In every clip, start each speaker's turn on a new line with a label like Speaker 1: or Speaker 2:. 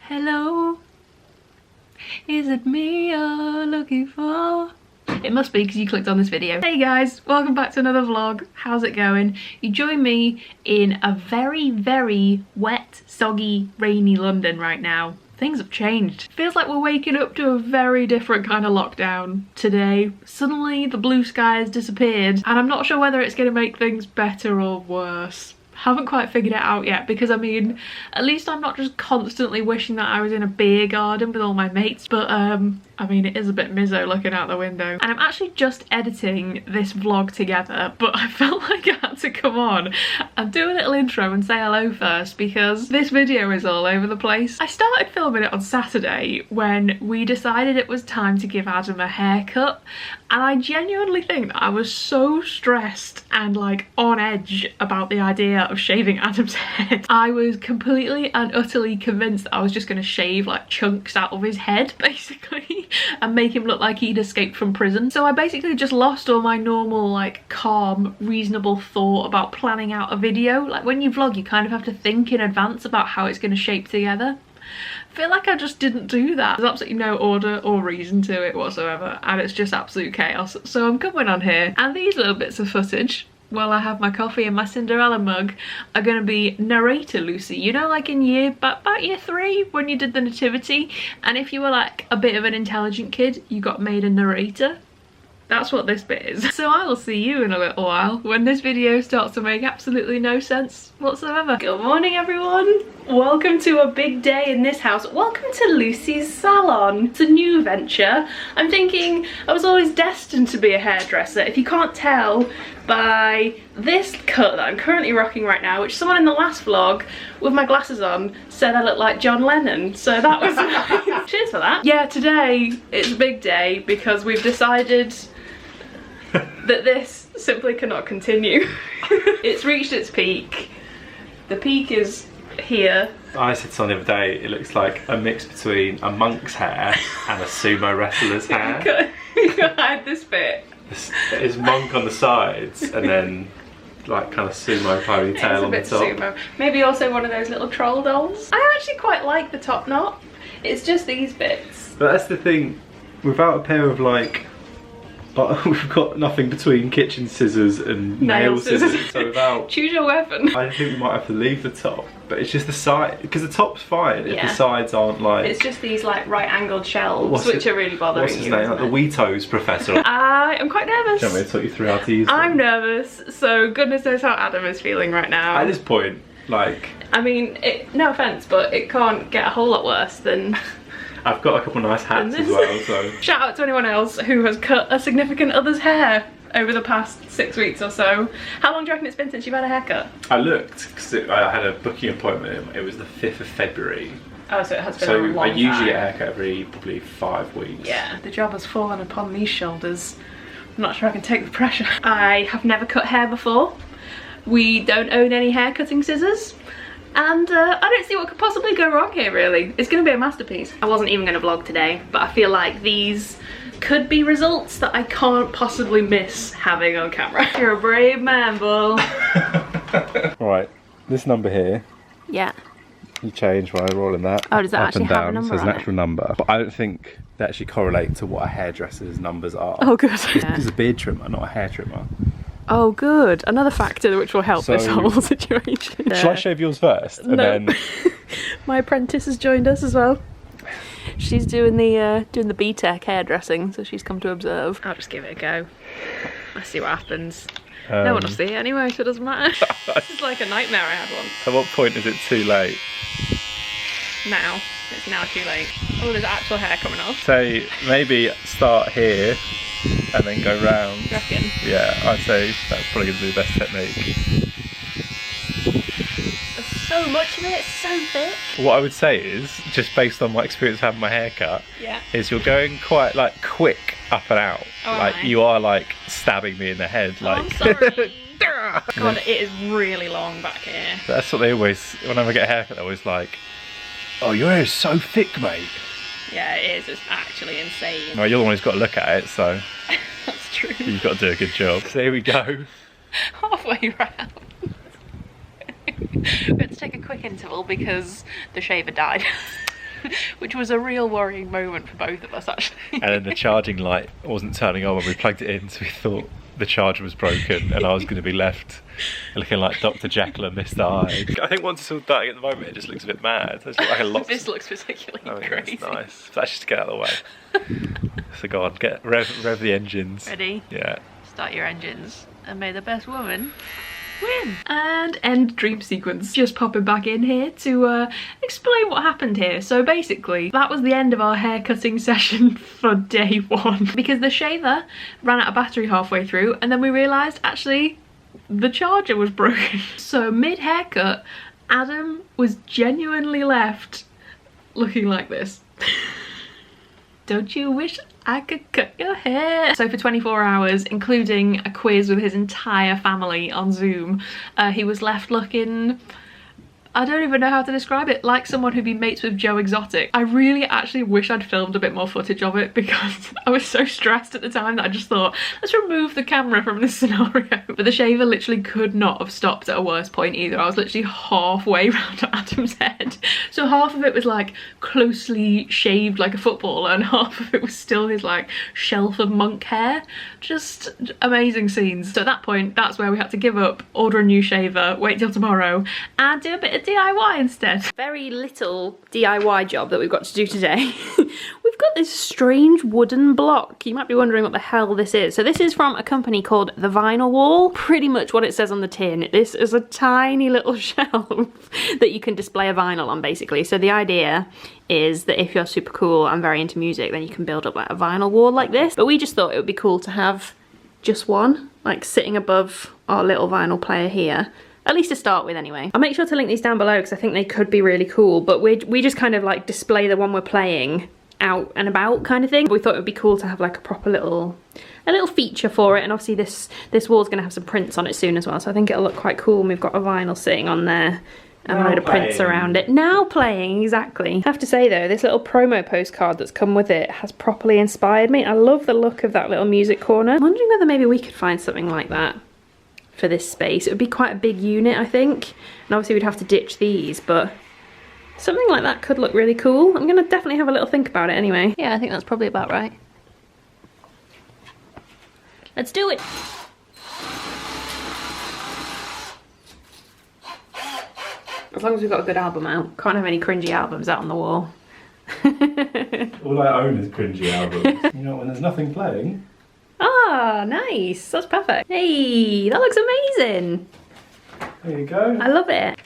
Speaker 1: Hello, is it me you're looking for? It must be because you clicked on this video. Hey guys, welcome back to another vlog. How's it going? You join me in a very wet, soggy, rainy London right now. Things have changed. Feels like we're waking up to a very different kind of lockdown today. Suddenly the blue sky has disappeared and I'm not sure whether it's going to make things better or worse. Haven't quite figured it out yet because I mean, at least I'm not just constantly wishing that I was in a beer garden with all my mates, but I mean, it is a bit mizzo looking out the window. And I'm actually just editing this vlog together, but I felt like I had to come on and do a little intro and say hello first because this video is all over the place. I started filming it on Saturday when we decided it was time to give Adam a haircut, and I genuinely think that I was so stressed and like on edge about the idea of shaving Adam's head. I was completely and utterly convinced that I was just going to shave like chunks out of his head basically and make him look like he'd escaped from prison. So I basically just lost all my normal like calm, reasonable thought about planning out a video. Like when you vlog you kind of have to think in advance about how it's going to shape together. I feel like I just didn't do that. There's absolutely no order or reason to it whatsoever and it's just absolute chaos. So I'm coming on here and these little bits of footage while I have my coffee and my Cinderella mug are going to be narrator Lucy. You know, like in about year 3 when you did the nativity, and if you were like a bit of an intelligent kid you got made a narrator. That's what this bit is. So I will see you in a little while when this video starts to make absolutely no sense whatsoever. Good morning everyone. Welcome to a big day in this house. Welcome to Lucy's salon. It's a new venture. I'm thinking I was always destined to be a hairdresser. If you can't tell by this cut that I'm currently rocking right now, which someone in the last vlog with my glasses on said I look like John Lennon, so that was nice. Cheers for that. Yeah, today it's a big day because we've decided that this simply cannot continue. It's reached its peak. The peak is here.
Speaker 2: I said something the other day, it looks like a mix between a monk's hair and a sumo wrestler's hair.
Speaker 1: You can hide this bit.
Speaker 2: It's monk on the sides and then like kind of sumo ponytail on the top.
Speaker 1: Sumo. Maybe also one of those little troll dolls. I actually quite like the top knot. It's just these bits.
Speaker 2: But that's the thing, without a pair of like, we've got nothing between kitchen scissors and nail scissors, so without...
Speaker 1: Choose your weapon.
Speaker 2: I think we might have to leave the top, but it's just the side, because the top's fine if the sides aren't like...
Speaker 1: It's just these like right angled shelves which are really bothering you.
Speaker 2: What's his name? Like the Weetos professor.
Speaker 1: I am quite nervous.
Speaker 2: Do you want me to talk you through how to use them?
Speaker 1: I'm nervous, so goodness knows how Adam is feeling right now.
Speaker 2: At this point, like...
Speaker 1: I mean, no offence, but it can't get a whole lot worse than...
Speaker 2: I've got a couple nice hats as well, so... Shout
Speaker 1: out to anyone else who has cut a significant other's hair over the past 6 weeks or so. How long do you reckon it's been since you've had a haircut?
Speaker 2: I looked, because I had a booking appointment, it was the 5th of February.
Speaker 1: Oh, so it has been a long time.
Speaker 2: So I usually get a haircut every probably 5 weeks. Yeah,
Speaker 1: the job has fallen upon these shoulders. I'm not sure I can take the pressure. I have never cut hair before. We don't own any hair cutting scissors. And I don't see what could possibly go wrong here, really. It's going to be a masterpiece. I wasn't even going to vlog today, but I feel like these could be results that I can't possibly miss having on camera. You're a brave man, Bull.
Speaker 2: Right, this number here.
Speaker 1: Yeah.
Speaker 2: You change while rolling that.
Speaker 1: Oh, does that
Speaker 2: up
Speaker 1: actually
Speaker 2: and down,
Speaker 1: have a number?
Speaker 2: So there's an actual number. But I don't think they actually correlate to what a hairdresser's numbers are.
Speaker 1: Oh, good.
Speaker 2: It's a beard trimmer, not a hair trimmer.
Speaker 1: Oh good, another factor which will help this whole situation.
Speaker 2: Shall I shave yours first? And then...
Speaker 1: My apprentice has joined us as well. She's doing the BTEC hairdressing, so she's come to observe. I'll just give it a go. Let's see what happens. No one will see it anyway, so it doesn't matter. It's like a nightmare I had once.
Speaker 2: At what point is it too late?
Speaker 1: Now. It's now too late. Oh, there's actual hair coming off.
Speaker 2: So maybe start here and then go round.
Speaker 1: You reckon?
Speaker 2: Yeah, I'd say that's probably going to be the best technique.
Speaker 1: There's so much of it, it's so thick.
Speaker 2: What I would say is, just based on my experience having my hair cut, is you're going quite like quick up and out.
Speaker 1: Oh,
Speaker 2: like you are like stabbing me in the head.
Speaker 1: Oh,
Speaker 2: like.
Speaker 1: I'm sorry. God, it is really long back here.
Speaker 2: That's what they always, whenever I get a haircut, they're always like, oh, your hair is so thick, mate.
Speaker 1: Yeah, it is. It's actually insane.
Speaker 2: Well, you're the one who's got to look at it, so...
Speaker 1: That's true.
Speaker 2: You've got to do a good job. So here we go.
Speaker 1: Halfway round. We had to take a quick interval because the shaver died. which was a real worrying moment for both of us, actually.
Speaker 2: And then the charging light wasn't turning on when we plugged it in, so we thought the charger was broken and I was going to be left looking like Dr. Jekyll and Mr. Hyde. I think once it's all done at the moment, it just looks a bit mad. It's like a lot.
Speaker 1: This looks particularly crazy.
Speaker 2: That's nice. So let's just get out of the way. So go on, rev the engines.
Speaker 1: Ready?
Speaker 2: Yeah.
Speaker 1: Start your engines and may the best woman win. And end dream sequence. Just popping back in here to explain what happened here. So basically, that was the end of our hair cutting session for day one. Because the shaver ran out of battery halfway through, and then we realised actually the charger was broken. So mid-haircut, Adam was genuinely left looking like this. Don't you wish I could cut your hair? So for 24 hours, including a quiz with his entire family on Zoom, he was left looking, I don't even know how to describe it, like someone who'd be mates with Joe Exotic. I really actually wish I'd filmed a bit more footage of it because I was so stressed at the time that I just thought, let's remove the camera from this scenario. But the shaver literally could not have stopped at a worse point either. I was literally halfway around Adam's head. So half of it was like closely shaved like a footballer and half of it was still his like shelf of monk hair. Just amazing scenes. So at that point, that's where we had to give up, order a new shaver, wait till tomorrow, and do a bit of DIY instead. Very little DIY job that we've got to do today. We've got this strange wooden block. You might be wondering what the hell this is. So this is from a company called The Vinyl Wall. Pretty much what it says on the tin. This is a tiny little shelf that you can display a vinyl on, basically. So the idea is that if you're super cool and very into music, then you can build up like a vinyl wall like this. But we just thought it would be cool to have just one, like sitting above our little vinyl player here. At least to start with anyway. I'll make sure to link these down below because I think they could be really cool, but we just kind of like display the one we're playing out and about kind of thing. We thought it would be cool to have like a proper little feature for it, and obviously this wall's gonna have some prints on it soon as well, so I think it'll look quite cool. And we've got a vinyl sitting on there and a load of prints around it. Now playing, exactly. I have to say though, this little promo postcard that's come with it has properly inspired me. I love the look of that little music corner. I'm wondering whether maybe we could find something like that for this space. It would be quite a big unit, I think, and obviously we'd have to ditch these, but something like that could look really cool. I'm gonna definitely have a little think about it anyway. Yeah, I think that's probably about right. Let's do it. As long as we've got a good album out. Can't have any cringy albums out on the wall.
Speaker 2: All I own is cringy albums. You know, when there's nothing playing.
Speaker 1: Ah, nice. That's perfect. Hey, that looks amazing.
Speaker 2: There you go.
Speaker 1: I love it.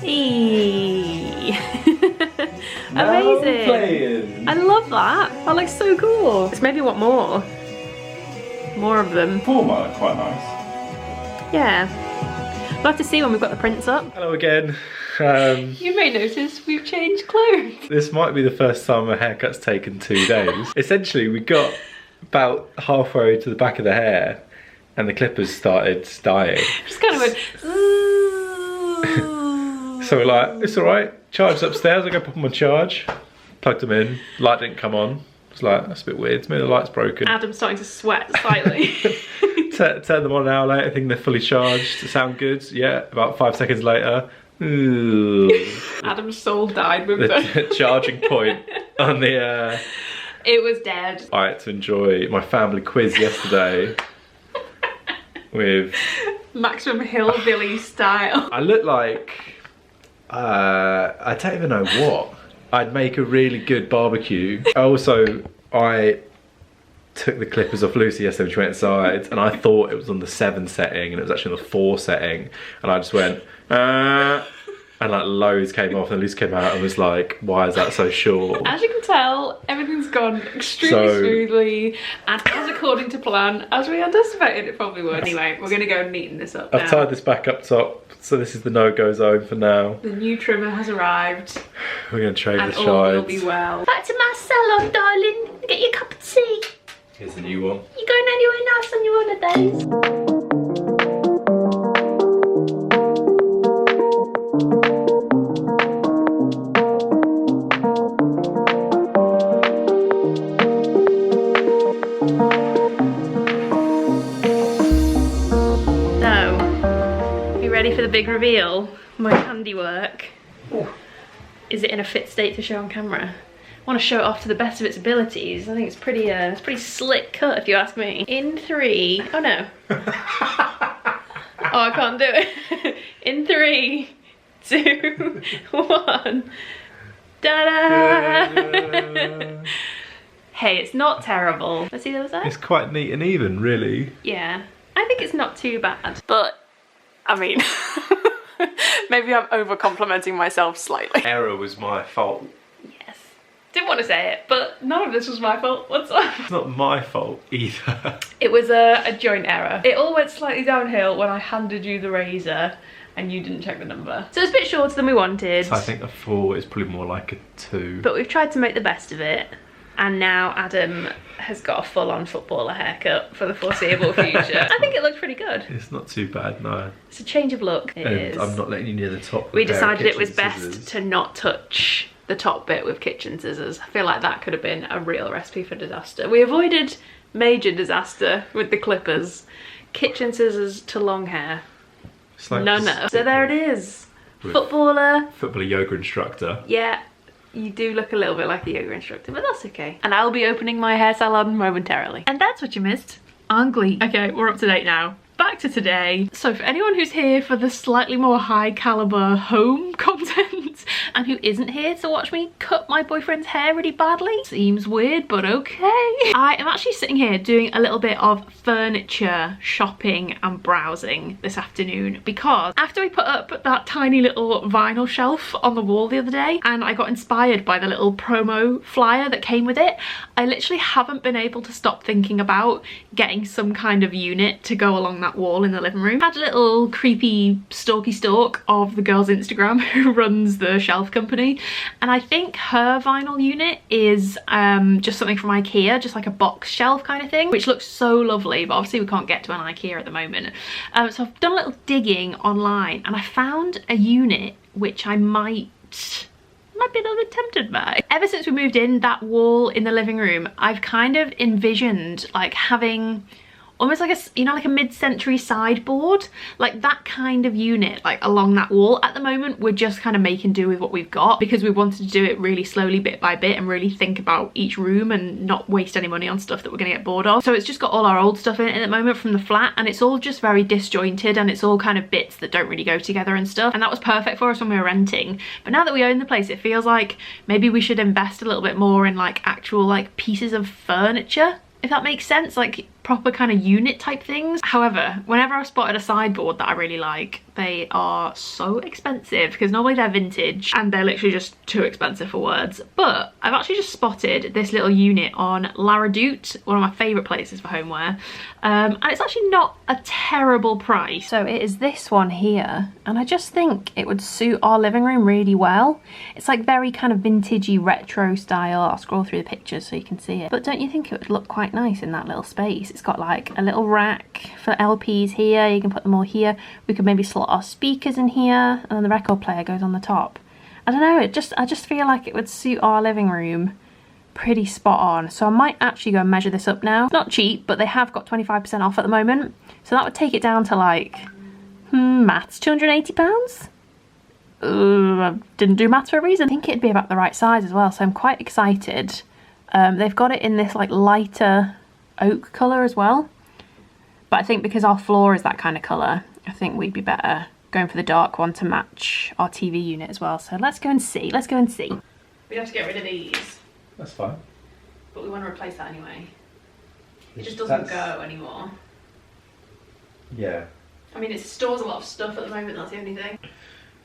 Speaker 1: Hey. Amazing.
Speaker 2: Playing.
Speaker 1: I love that. That looks so cool. Let's maybe want more. More of them.
Speaker 2: Four might look quite nice.
Speaker 1: Yeah. We'll have to see when we've got the prints up.
Speaker 2: Hello again.
Speaker 1: You may notice we've changed clothes.
Speaker 2: This might be the first time a haircut's taken 2 days. Essentially, we got about halfway to the back of the hair and the clippers started dying.
Speaker 1: Just kind of went...
Speaker 2: So we're like, it's alright, charge's upstairs, I'll go pop them on charge. Plugged them in, light didn't come on. It's like, that's a bit weird, maybe the light's broken.
Speaker 1: Adam's starting to sweat slightly.
Speaker 2: Turn them on an hour later, I think they're fully charged. Sound good? Yeah, about 5 seconds later. Ooh.
Speaker 1: Adam's soul died with
Speaker 2: the charging point on the
Speaker 1: It was dead.
Speaker 2: I had to enjoy my family quiz yesterday with
Speaker 1: Maximum Hillbilly style.
Speaker 2: I look like I don't even know what. I'd make a really good barbecue. I took the clippers off Lucy yesterday when she went inside, and I thought it was on the 7 setting and it was actually on the 4 setting, and I just went and like loads came off and Lucy came out and was like, why is that so short?
Speaker 1: As you can tell, everything's gone extremely smoothly and as according to plan, as we anticipated it probably would. Anyway, we're gonna go neaten this up now.
Speaker 2: I've tied this back up top, so this is the no-go zone for now.
Speaker 1: The new trimmer has arrived.
Speaker 2: We're gonna trade the sides.
Speaker 1: And all will be well. Back to my salon, darling. Get your cup of tea.
Speaker 2: Here's the new one.
Speaker 1: You going anywhere nice on your holidays? So, you ready for the big reveal? my handiwork. Ooh. Is it in a fit state to show on camera? I want to show it off to the best of its abilities. I think it's pretty slick cut if you ask me. In 3, oh no. Oh, I can't do it. In 3, 2, 1. Ta-da! Hey, it's not terrible. Let's see the other side.
Speaker 2: It's quite neat and even, really.
Speaker 1: Yeah, I think it's not too bad. But, I mean, maybe I'm over complimenting myself slightly.
Speaker 2: Error was my fault.
Speaker 1: Yes. Didn't want to say it, but none of this was my fault whatsoever.
Speaker 2: It's not my fault either.
Speaker 1: It was a joint error. It all went slightly downhill when I handed you the razor and you didn't check the number. So it's a bit shorter than we wanted.
Speaker 2: So I think a 4 is probably more like a 2.
Speaker 1: But we've tried to make the best of it. And now Adam has got a full-on footballer haircut for the foreseeable future. I think it looks pretty good.
Speaker 2: It's not too bad, no.
Speaker 1: It's a change of look. It is.
Speaker 2: I'm not letting you near the top.
Speaker 1: We decided it was best to not touch the top bit with kitchen scissors. I feel like that could have been a real recipe for disaster. We avoided major disaster with the clippers. Kitchen scissors to long hair.
Speaker 2: Like
Speaker 1: no. So there it is. Footballer
Speaker 2: yoga instructor.
Speaker 1: Yeah. You do look a little bit like a yoga instructor, but that's okay. And I'll be opening my hair salon momentarily. And that's what you missed on Glee. Okay, we're up to date now. Back to today. So for anyone who's here for the slightly more high caliber home content and who isn't here to watch me cut my boyfriend's hair really badly, seems weird, but okay. I am actually sitting here doing a little bit of furniture shopping and browsing this afternoon because after we put up that tiny little vinyl shelf on the wall the other day and I got inspired by the little promo flyer that came with it, I literally haven't been able to stop thinking about getting some kind of unit to go along that wall in the living room. I had a little creepy stalky stalk of the girl's Instagram who runs the shelf company, and I think her vinyl unit is just something from IKEA, just like a box shelf kind of thing, which looks so lovely, but obviously we can't get to an IKEA at the moment. So I've done a little digging online and I found a unit which I might be a little bit tempted by. Ever since we moved in, that wall in the living room, I've kind of envisioned like having almost like a, you know, like a mid-century sideboard, like that kind of unit, like along that wall. At the moment, we're just kind of making do with what we've got because we wanted to do it really slowly, bit by bit, and really think about each room and not waste any money on stuff that we're gonna get bored of. So it's just got all our old stuff in it at the moment from the flat, and it's all just very disjointed and it's all kind of bits that don't really go together and stuff. And that was perfect for us when we were renting. But now that we own the place, it feels like maybe we should invest a little bit more in like actual like pieces of furniture, if that makes sense, like proper kind of unit type things. However, whenever I've spotted a sideboard that I really like, they are so expensive because normally they're vintage and they're literally just too expensive for words. But I've actually just spotted this little unit on La Redoute, one of my favourite places for homeware, and it's actually not a terrible price. So it is this one here, and I just think it would suit our living room really well. It's like very kind of vintagey retro style. I'll scroll through the pictures so you can see it. But don't you think it would look quite nice in that little space? It's got like a little rack for LPs here, you can put them all here. We could maybe slot our speakers in here, and then the record player goes on the top. I don't know, I just feel like it would suit our living room pretty spot on. So I might actually go and measure this up now. It's not cheap, but they have got 25% off at the moment. So that would take it down to like, maths, £280? I didn't do maths for a reason. I think it'd be about the right size as well, so I'm quite excited. They've got it in this like lighter oak colour as well. But I think because our floor is that kind of colour, I think we'd be better going for the dark one to match our TV unit as well. So let's go and see, let's go and see. We'd have to get rid of these.
Speaker 2: That's fine.
Speaker 1: But we want to replace that anyway. It just doesn't go anymore.
Speaker 2: Yeah.
Speaker 1: I mean, it stores a lot of stuff at the moment, that's the only thing.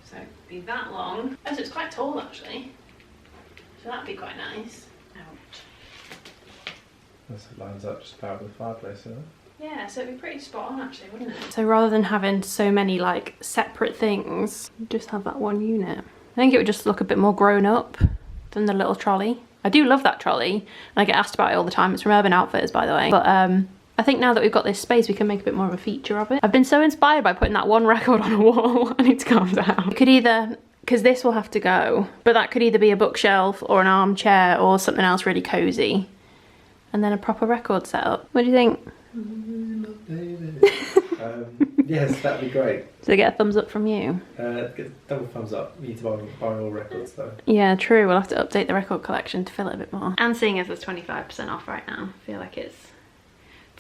Speaker 1: So it'd be that long. Oh, so it's quite tall actually. So that'd be quite nice.
Speaker 2: That lines up just about with the fireplace, isn't it?
Speaker 1: Yeah, so it'd be pretty spot on actually, wouldn't it? So rather than having so many like separate things, just have that one unit. I think it would just look a bit more grown up than the little trolley. I do love that trolley, and I get asked about it all the time. It's from Urban Outfitters, by the way. But I think now that we've got this space, we can make a bit more of a feature of it. I've been so inspired by putting that one record on a wall. I need to calm down. It could either, because this will have to go, but that could either be a bookshelf or an armchair or something else really cozy. And then a proper record setup. What do you think?
Speaker 2: Yes, that'd be great.
Speaker 1: So I get a thumbs up from you?
Speaker 2: Get double thumbs up. You need to buy more records though.
Speaker 1: Yeah, true. We'll have to update the record collection to fill it a bit more. And seeing as there's 25% off right now, I feel like it's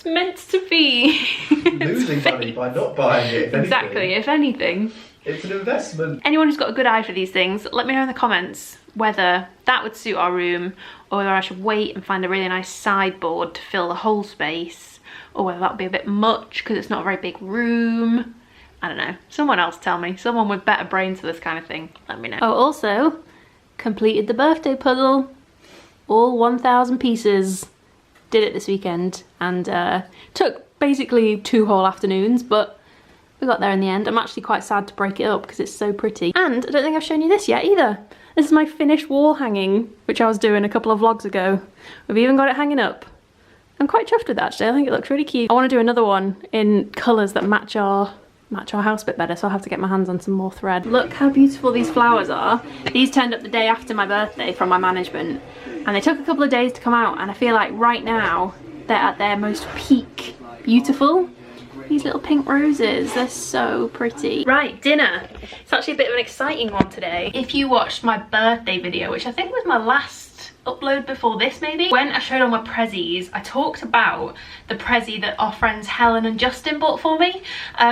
Speaker 1: meant to be.
Speaker 2: Losing money by not buying it, if
Speaker 1: exactly,
Speaker 2: anything.
Speaker 1: if anything.
Speaker 2: It's an investment.
Speaker 1: Anyone who's got a good eye for these things, let me know in the comments whether that would suit our room, or whether I should wait and find a really nice sideboard to fill the whole space, or whether that would be a bit much because it's not a very big room. I don't know. Someone else tell me. Someone with better brains for this kind of thing. Let me know. Oh, also, completed the birthday puzzle. All 1,000 pieces. Did it this weekend, and took basically 2 whole afternoons, but we got there in the end. I'm actually quite sad to break it up because it's so pretty. And I don't think I've shown you this yet either. This is my finished wall hanging, which I was doing a couple of vlogs ago. We've even got it hanging up. I'm quite chuffed with that actually. I think it looks really cute. I want to do another one in colours that match our house a bit better, so I'll have to get my hands on some more thread. Look how beautiful these flowers are. These turned up the day after my birthday from my management, and they took a couple of days to come out, and I feel like right now they're at their most peak beautiful. These little pink roses, they're so pretty. Right, dinner. It's actually a bit of an exciting one today. If you watched my birthday video, which I think was my last upload before this maybe, when I showed all my prezzies, I talked about the prezzie that our friends Helen and Justin bought for me,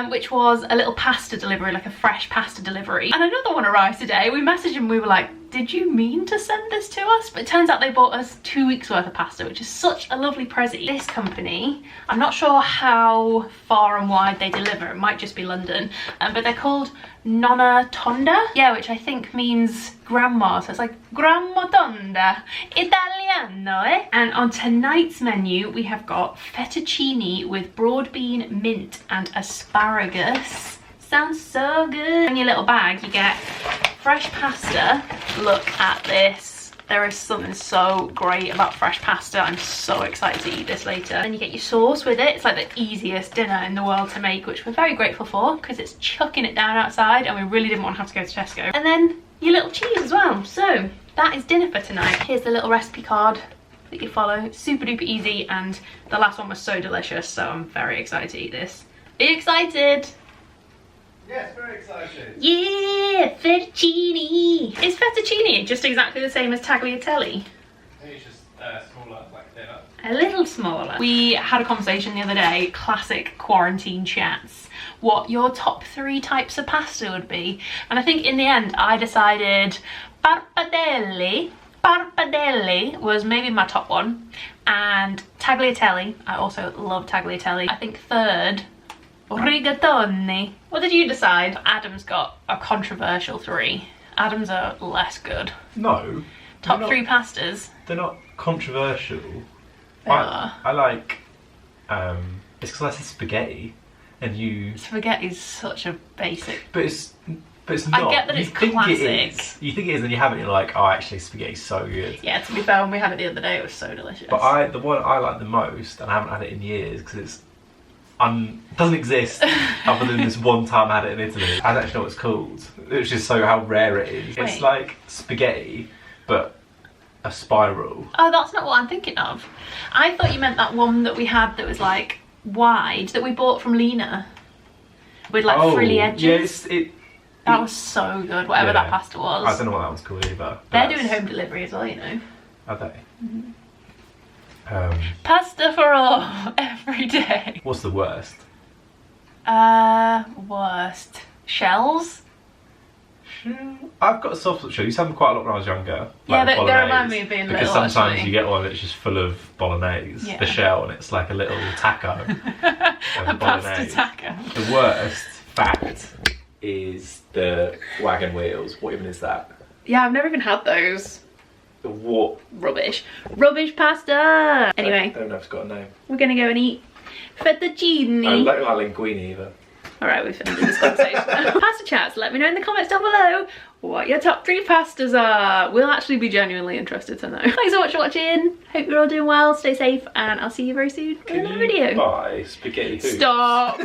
Speaker 1: which was a little pasta delivery, like a fresh pasta delivery. And another one arrived today. We messaged them, we were like, did you mean to send this to us? But it turns out they bought us 2 weeks worth of pasta, which is such a lovely prezzie. This company, I'm not sure how far and wide they deliver, it might just be London, but they're called Nonna Tonda, yeah, which I think means grandma, so it's like Grandma Tonda, Italiano, eh? And on tonight's menu we have got fettuccine with broad bean, mint and asparagus. Sounds so good. In your little bag you get fresh pasta. Look at this. There is something so great about fresh pasta. I'm so excited to eat this later. And you get your sauce with it. It's like the easiest dinner in the world to make, which we're very grateful for because it's chucking it down outside and we really didn't want to have to go to Tesco. And then your little cheese as well. So that is dinner for tonight. Here's the little recipe card that you follow. It's super duper easy, and the last one was so delicious, so I'm very excited to eat this. Are you excited?
Speaker 2: Yes, very excited.
Speaker 1: Yeah, fettuccine. Is fettuccine just exactly the same as tagliatelle?
Speaker 2: I think it's just smaller, like dinner.
Speaker 1: A little smaller. We had a conversation the other day, classic quarantine chats, what your top 3 types of pasta would be. And I think in the end I decided parpadelli was maybe my top one, and tagliatelle. I also love tagliatelle. I think third, rigatoni. What did you decide? Adam's got a controversial 3. Adam's are less good.
Speaker 2: No.
Speaker 1: Top 3 pastas.
Speaker 2: They're not controversial.
Speaker 1: I
Speaker 2: like, it's because I said spaghetti, and you...
Speaker 1: Spaghetti's such a basic...
Speaker 2: But it's not.
Speaker 1: I get that it's classic.
Speaker 2: You think it is, and you have it, and you're like, oh, actually, spaghetti's so good.
Speaker 1: Yeah, to be fair, when we had it the other day, it was so delicious.
Speaker 2: But the one I like the most, and I haven't had it in years, because it's doesn't exist other than this one time I had it in Italy. I don't actually know what it's called. It's just so how rare it is.
Speaker 1: Wait.
Speaker 2: It's like spaghetti, but a spiral.
Speaker 1: Oh, that's not what I'm thinking of. I thought you meant that one that we had that was like wide, that we bought from Lena, with like frilly edges.
Speaker 2: Yeah,
Speaker 1: that was so good, whatever that pasta was.
Speaker 2: I don't know what that one's called either.
Speaker 1: They're doing home delivery as well, you know.
Speaker 2: Are they?
Speaker 1: Mm-hmm. Pasta for all, every day.
Speaker 2: What's the worst?
Speaker 1: Worst. Shells?
Speaker 2: I've got a soft spot. I used to have them quite a lot when I was younger.
Speaker 1: Yeah,
Speaker 2: like
Speaker 1: they remind me of being
Speaker 2: because
Speaker 1: little,
Speaker 2: sometimes
Speaker 1: actually.
Speaker 2: you get one that's just full of bolognese, the shell, and it's like a little taco.
Speaker 1: A pasta taco.
Speaker 2: The worst fact is the wagon wheels. What even is that?
Speaker 1: Yeah, I've never even had those.
Speaker 2: What?
Speaker 1: Rubbish. Rubbish pasta! Anyway.
Speaker 2: I don't know if it's got a name.
Speaker 1: We're gonna go and eat fettuccine.
Speaker 2: I don't like linguine either.
Speaker 1: Alright, we've ended this conversation. Pasta chats, let me know in the comments down below what your top 3 pastas are. We'll actually be genuinely interested to know. Thanks so much for watching. Hope you're all doing well, stay safe, and I'll see you very soon in another video.
Speaker 2: Bye, spaghetti.
Speaker 1: Stop!